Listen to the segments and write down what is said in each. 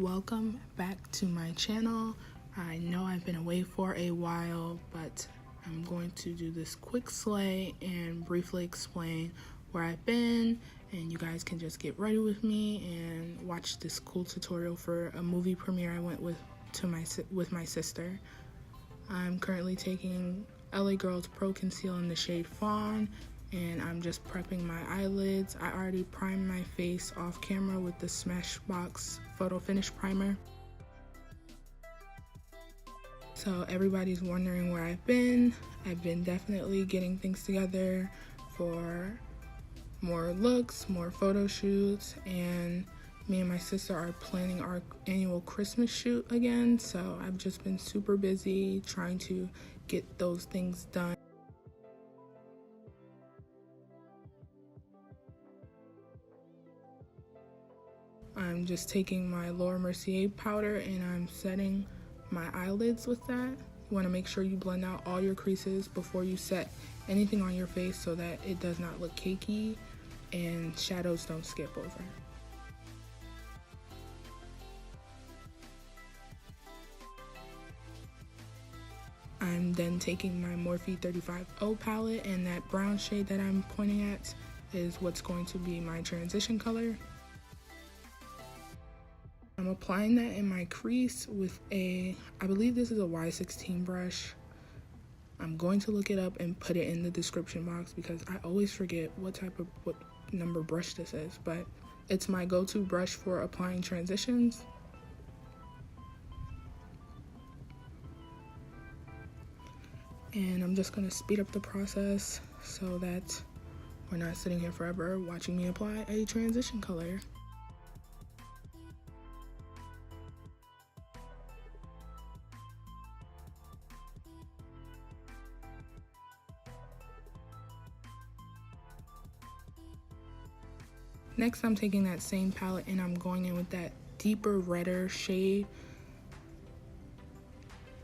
Welcome back to my channel. I know I've been away for a while, but I'm going to do this quick slay and briefly explain where I've been, and you guys can just get ready with me and watch this cool tutorial for a movie premiere I went with my sister. I'm currently taking LA Girls Pro Conceal in the shade Fawn, and I'm just prepping my eyelids. I already primed my face off camera with the Smashbox Photo Finish Primer. So everybody's wondering where I've been. I've been definitely getting things together for more looks, more photo shoots, and me and my sister are planning our annual Christmas shoot again. So I've just been super busy trying to get those things done. I'm just taking my Laura Mercier powder and I'm setting my eyelids with that. You want to make sure you blend out all your creases before you set anything on your face so that it does not look cakey and shadows don't skip over. I'm then taking my Morphe 35O palette, and that brown shade that I'm pointing at is what's going to be my transition color. I'm applying that in my crease with I believe this is a Y16 brush. I'm going to look it up and put it in the description box because I always forget what number brush this is, but it's my go-to brush for applying transitions. And I'm just gonna speed up the process so that we're not sitting here forever watching me apply a transition color. Next, I'm taking that same palette and I'm going in with that deeper, redder shade.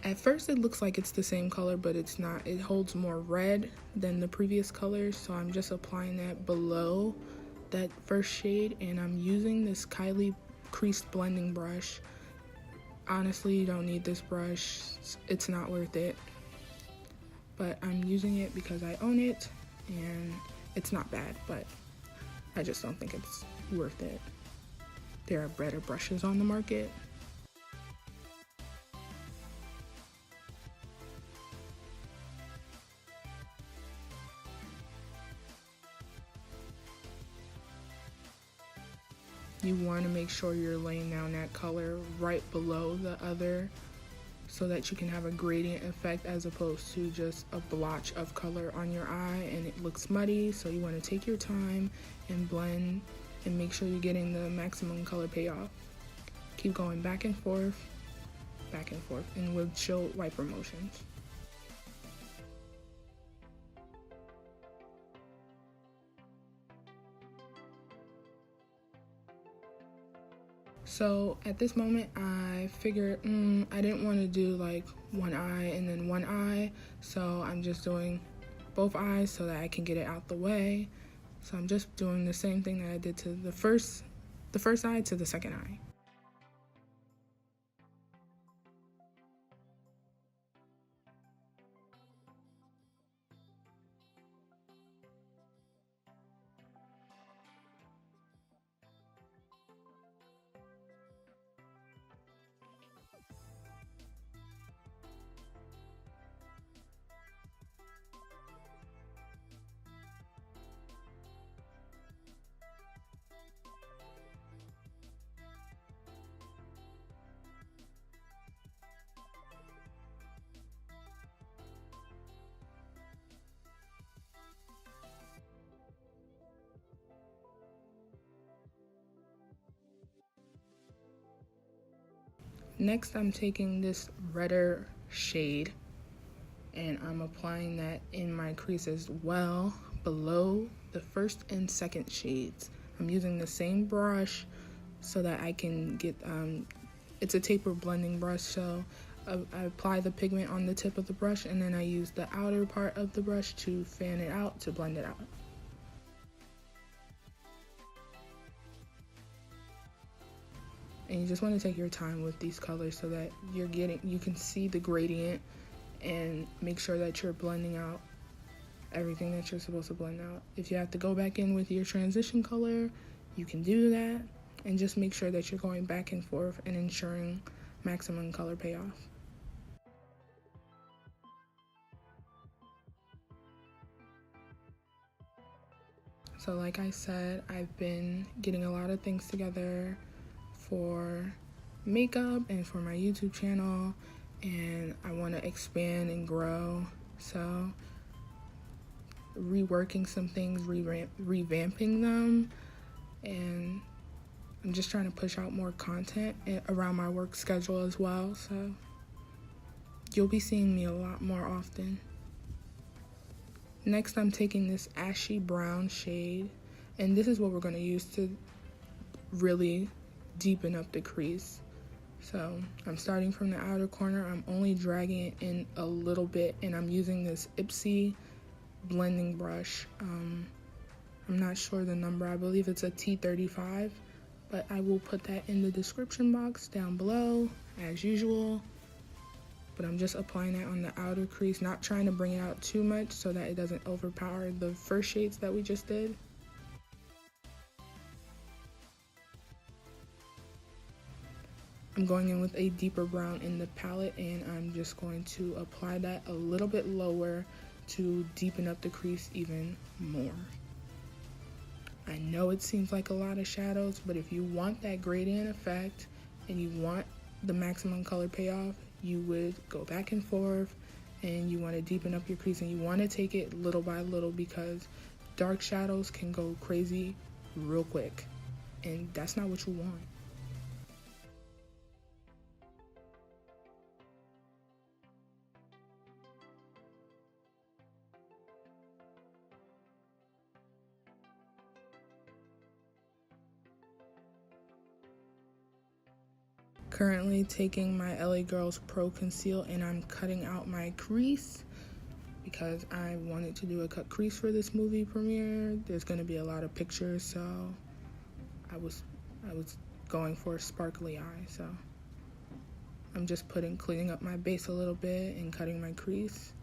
At first, it looks like it's the same color, but it's not. It holds more red than the previous colors, so I'm just applying that below that first shade, and I'm using this Carli crease blending brush. Honestly, you don't need this brush. It's not worth it, but I'm using it because I own it, and it's not bad, but I just don't think it's worth it. There are better brushes on the market. You want to make sure you're laying down that color right below the other so that you can have a gradient effect as opposed to just a blotch of color on your eye and it looks muddy. So you want to take your time and blend and make sure you're getting the maximum color payoff. Keep going back and forth in windshield wiper motions. So at this moment, I figured I didn't want to do like one eye and then one eye, so I'm just doing both eyes so that I can get it out the way. So I'm just doing the same thing that I did to the first eye to the second eye. Next, I'm taking this redder shade and I'm applying that in my crease as well below the first and second shades. I'm using the same brush so that I can get, it's a taper blending brush, so I apply the pigment on the tip of the brush and then I use the outer part of the brush to fan it out to blend it out. And you just want to take your time with these colors so that you can see the gradient and make sure that you're blending out everything that you're supposed to blend out. If you have to go back in with your transition color, you can do that, and just make sure that you're going back and forth and ensuring maximum color payoff. So like I said, I've been getting a lot of things together for makeup and for my YouTube channel, and I want to expand and grow. So reworking some things, revamping them, and I'm just trying to push out more content around my work schedule as well. So you'll be seeing me a lot more often. Next, I'm taking this ashy brown shade, and this is what we're going to use to really deepen up the crease. So I'm starting from the outer corner. I'm only dragging it in a little bit, and I'm using this Ipsy blending brush. I'm not sure the number. I believe it's a T35, but I will put that in the description box down below as usual. But I'm just applying that on the outer crease, not trying to bring it out too much so that it doesn't overpower the first shades that we just did. I'm going in with a deeper brown in the palette, and I'm just going to apply that a little bit lower to deepen up the crease even more. I know it seems like a lot of shadows, but if you want that gradient effect and you want the maximum color payoff, you would go back and forth, and you want to deepen up your crease, and you want to take it little by little, because dark shadows can go crazy real quick, and that's not what you want. Currently taking my LA Girls Pro Conceal, and I'm cutting out my crease because I wanted to do a cut crease for this movie premiere. There's going to be a lot of pictures, so I was going for a sparkly eye. So I'm just cleaning up my base a little bit and cutting my crease.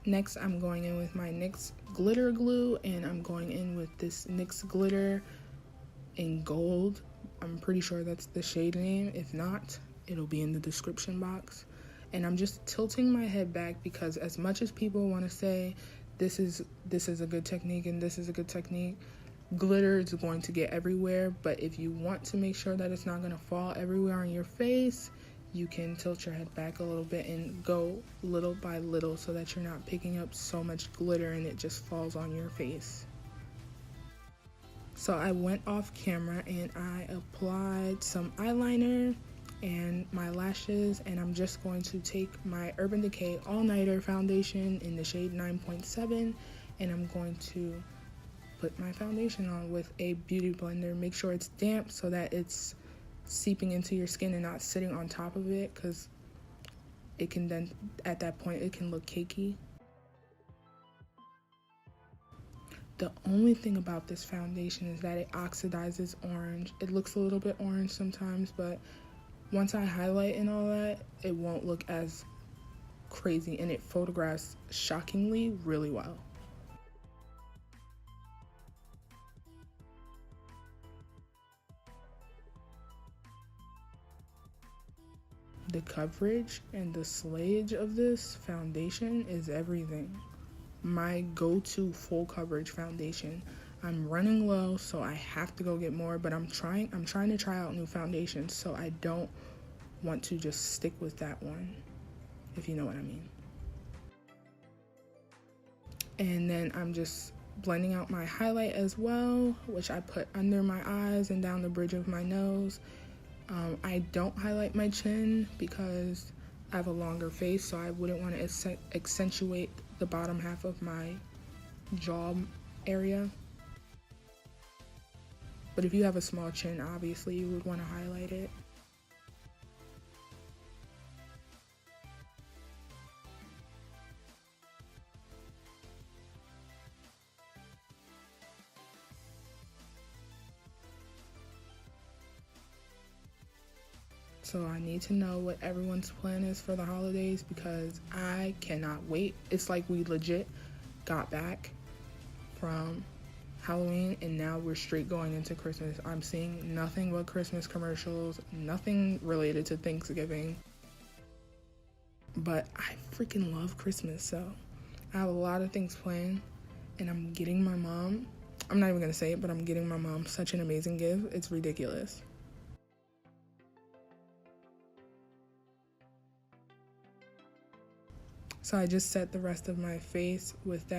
Next, I'm going in with my NYX glitter glue, and I'm going in with this NYX glitter in gold. I'm pretty sure that's the shade name. If not, it'll be in the description box. And I'm just tilting my head back, because as much as people want to say this is a good technique and this is a good technique, glitter is going to get everywhere. But if you want to make sure that it's not going to fall everywhere on your face, you can tilt your head back a little bit and go little by little so that you're not picking up so much glitter and it just falls on your face. So I went off camera and I applied some eyeliner and my lashes, and I'm just going to take my Urban Decay All Nighter foundation in the shade 9.7, and I'm going to put my foundation on with a beauty blender. Make sure it's damp so that it's seeping into your skin and not sitting on top of it, because it can then, at that point, it can look cakey. The only thing about this foundation is that it oxidizes orange. It looks a little bit orange sometimes, but once I highlight and all that, it won't look as crazy, and it photographs shockingly really well. The coverage and the slayage of this foundation is everything. My go-to full coverage foundation. I'm running low, so I have to go get more, but I'm trying to try out new foundations, so I don't want to just stick with that one, if you know what I mean. And then I'm just blending out my highlight as well, which I put under my eyes and down the bridge of my nose. I don't highlight my chin because I have a longer face, so I wouldn't want to accentuate the bottom half of my jaw area. But if you have a small chin, obviously you would want to highlight it. So I need to know what everyone's plan is for the holidays because I cannot wait. It's like we legit got back from Halloween and now we're straight going into Christmas. I'm seeing nothing but Christmas commercials, nothing related to Thanksgiving. But I freaking love Christmas, so I have a lot of things planned and I'm getting my mom, I'm not even gonna say it, but I'm getting my mom such an amazing gift. It's ridiculous. So I just set the rest of my face with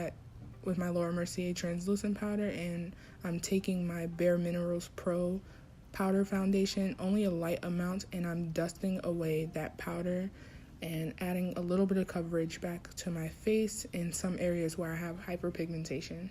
my Laura Mercier translucent powder, and I'm taking my Bare Minerals Pro powder foundation, only a light amount, and I'm dusting away that powder and adding a little bit of coverage back to my face in some areas where I have hyperpigmentation.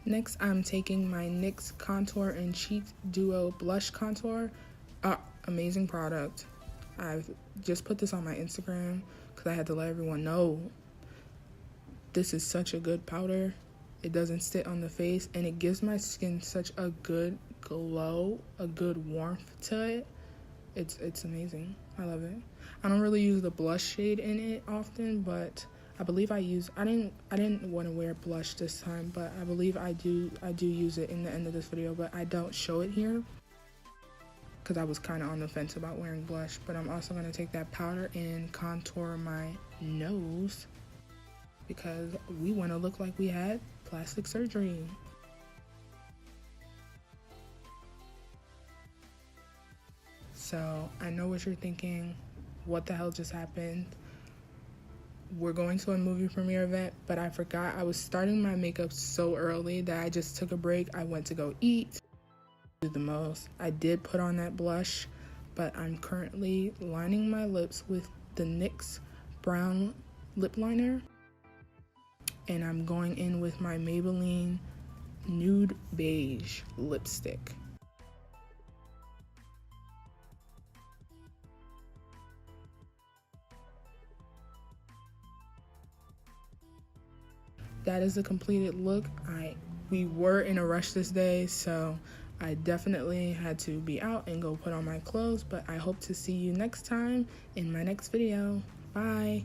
Next, I'm taking my NYX Contour and Cheek Duo Blush Contour. Amazing product. I've just put this on my Instagram because I had to let everyone know. This is such a good powder. It doesn't sit on the face and it gives my skin such a good glow, a good warmth to it. It's amazing. I love it. I don't really use the blush shade in it often, but I believe I didn't want to wear blush this time, but I believe I do use it in the end of this video, but I don't show it here because I was kind of on the fence about wearing blush. But I'm also going to take that powder and contour my nose because we want to look like we had plastic surgery. So I know what you're thinking. What the hell just happened? We're going to a movie premiere event, but I forgot I was starting my makeup so early that I just took a break. I went to go eat. Do the most. I did put on that blush, but I'm currently lining my lips with the NYX brown lip liner, and I'm going in with my Maybelline Nude Beige lipstick. That is a completed look. We were in a rush this day, so I definitely had to be out and go put on my clothes, but I hope to see you next time in my next video. Bye.